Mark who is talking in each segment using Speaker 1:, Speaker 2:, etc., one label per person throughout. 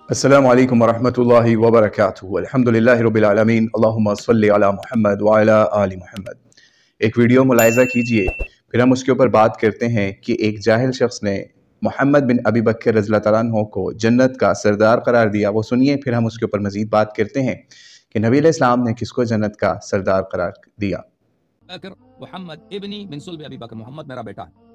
Speaker 1: अस्सलामु अलैकुम वरहमतुल्लाहि वबरकातुहू। अल्हम्दुलिल्लाहि रब्बिल आलमीन, अल्लाहुम्मा सल्लि अला मुहम्मद व अला आलि मुहम्मद। एक वीडियो मुलाहिज़ा कीजिए, फिर हम उसके ऊपर बात करते हैं कि एक जाहिल शख्स ने मोहम्मद बिन अबी बकर रज़ियल्लाहु तआला अन्हु को जन्नत का सरदार करार दिया। वो सुनिए, फिर हम उसके ऊपर मज़ीद बात करते हैं कि नबी अलैहिस्सलाम ने किसको जन्नत का सरदार करार दिया।
Speaker 2: मोहम्मद इब्नी मिन सुल्ब अबी बकर, मोहम्मद मेरा बेटा है।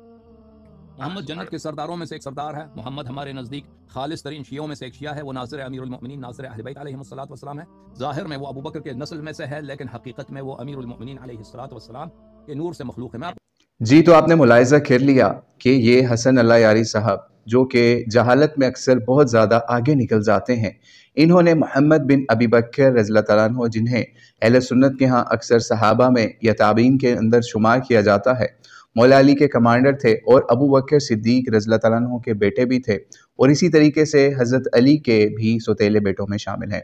Speaker 2: मोहम्मद जन्नत के सरदारों में से एक सरदार है। मोहम्मद हमारे नज़दीक खालिस तरीन शियों में से एक शिया है। वो नाज़िर अमीरुल मोमिनीन, नाज़िर अहले बैत अलैहिस्सलातु वस्सलाम है। ज़ाहिर में वो अबू बकर के नस्ल में से है, लेकिन हकीकत में वो अमीरुल मोमिनीन अलैहिस्सलातु वस्सलाम के नूर से मखलूक है।
Speaker 1: जी, तो आपने मुलाहिज़ा कर लिया कि ये हसन अल्लाह यारी साहब, जो कि जहालत में अक्सर बहुत ज़्यादा आगे निकल जाते हैं, इन्होंने मोहम्मद बिन अबी बकर रज़ियल्लाहु तआला अन्हु, जिन्हें अहले सुन्नत के यहाँ अक्सर सहाबा में या ताबीन के अंदर शुमार किया जाता है, मौला अली के कमांडर थे और अबू बकर सिद्दीक रज़ियल्लाहु तआला अन्हु के बेटे भी थे, और इसी तरीके से हज़रत अली के भी सौतेले बेटों में शामिल हैं।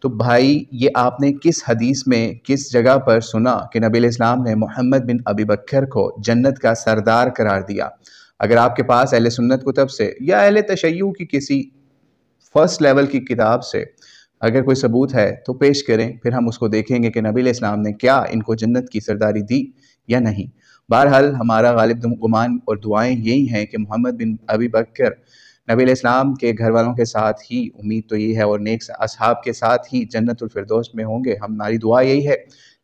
Speaker 1: तो भाई, ये आपने किस हदीस में किस जगह पर सुना कि नबी अलैहिस्सलाम ने मोहम्मद बिन अबी बकर को जन्नत का सरदार करार दिया? अगर आपके पास अहले सुन्नत कुतब से या अहले तशय्युअ की किसी फर्स्ट लेवल की किताब से अगर कोई सबूत है तो पेश करें, फिर हम उसको देखेंगे कि नबी अलैहिस्सलाम ने क्या इनको जन्नत की सरदारी दी या नहीं। बहरहाल, हमारा गालिब गुमान और दुआएं यही हैं कि मोहम्मद बिन अबी बकर नबी अलैहिस्सलाम के घर वालों के साथ ही, उम्मीद तो ये है, और नेक असहाब के साथ ही जन्नतुल फिरदौस में होंगे। हमारी दुआ यही है।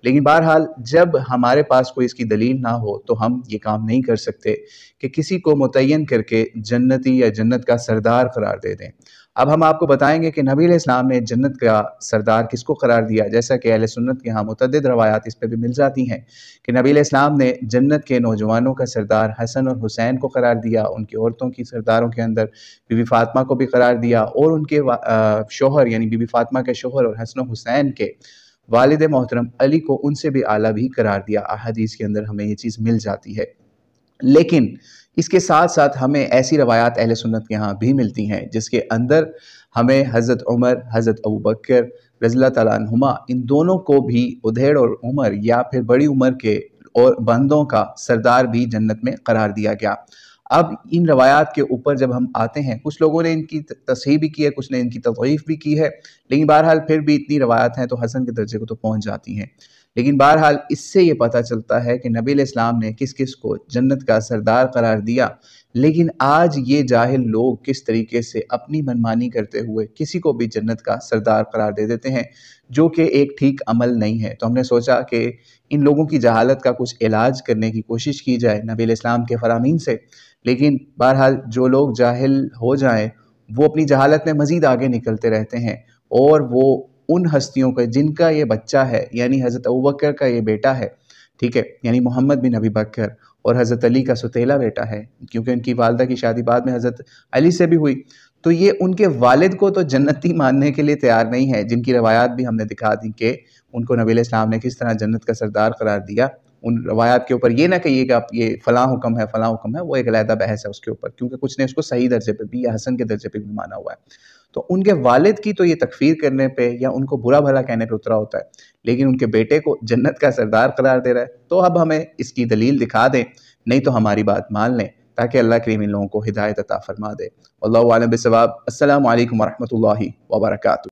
Speaker 1: लेकिन बहरहाल, जब हमारे पास कोई इसकी दलील ना हो तो हम ये काम नहीं कर सकते कि किसी को मुतय्यन करके जन्नती या जन्नत का सरदार करार दे दें। अब हम आपको बताएंगे कि नबी अलैहिस्सलाम ने जन्नत का सरदार किसको करार दिया। जैसा कि अहले सुन्नत के यहाँ मुतअद्दिद रवायात इस पर भी मिल जाती हैं कि नबी अलैहिस्सलाम ने जन्नत के नौजवानों का सरदार हसन और हुसैन को करार दिया, उनकी औरतों की सरदारों के अंदर बीबी फातिमा को भी करार दिया, और उनके शोहर यानी बीबी फातिमा के शोहर और हसन और हुसैन के वालिद मोहतरम अली को उनसे भी आला भी करार दिया। अहादीस के अंदर हमें ये चीज़ मिल जाती है। लेकिन इसके साथ साथ हमें ऐसी रवायात अहले सुन्नत के यहाँ भी मिलती हैं जिसके अंदर हमें हज़रत उमर, हज़रत अबू बकर रज़ियल्लाहु तआला अन्हुमा, इन दोनों को भी उधेड़ और उमर या फिर बड़ी उम्र के और बंदों का सरदार भी जन्नत में करार दिया गया। अब इन रवायात के ऊपर जब हम आते हैं, कुछ लोगों ने इनकी तस्हीह भी की है, कुछ ने इनकी तज़ईफ़ भी की है, लेकिन बहरहाल फिर भी इतनी रवायात हैं तो हसन के दर्जे को तो पहुँच जाती हैं। लेकिन बहरहाल इससे ये पता चलता है कि नबी अलैहिस्सलाम ने किस किस को जन्नत का सरदार करार दिया। लेकिन आज ये जाहिल लोग किस तरीके से अपनी मनमानी करते हुए किसी को भी जन्नत का सरदार करार दे देते हैं, जो कि एक ठीक अमल नहीं है। तो हमने सोचा कि इन लोगों की जहालत का कुछ इलाज करने की कोशिश की जाए नबी अलैहिस्सलाम के फरामीन से। लेकिन बहरहाल जो लोग जाहिल हो जाएं, वो अपनी जहालत में मज़ीद आगे निकलते रहते हैं, और वो उन हस्तियों का जिनका ये बच्चा है, यानी हज़रत अबू बकर का ये बेटा है, ठीक है, यानी मोहम्मद बिन अबी बकर, और हज़रत अली का सौतेला बेटा है, क्योंकि उनकी वालदा की शादी बाद में हज़रत अली से भी हुई, तो ये उनके वालिद को तो जन्नती मानने के लिए तैयार नहीं है, जिनकी रवायात भी हमने दिखा दी कि उनको नबी अलैहिस्सलाम ने किस तरह जन्नत का सरदार करार दिया। उन रवायात के ऊपर ये ना कहिएगा आप ये फ़लाँ हुक्म है, फ़लाँ हुक्म है, वो एक अलहदा बहस है उसके ऊपर, क्योंकि कुछ ने उसको सही दर्जे पे भी या हसन के दर्जे पे भी माना हुआ है। तो उनके वालिद की तो ये तकफीर करने पे या उनको बुरा भला कहने पे उतरा होता है, लेकिन उनके बेटे को जन्नत का सरदार करार दे रहा है। तो अब हमें इसकी दलील दिखा दें, नहीं तो हमारी बात मान लें, ताकि अल्लाह करीम इन लोगों को हिदायत अता फरमा दे। वल्लाहु आलम बिस्सवाब। अस्सलामु अलैकुम वरहमतुल्लाहि वबरकातुहू।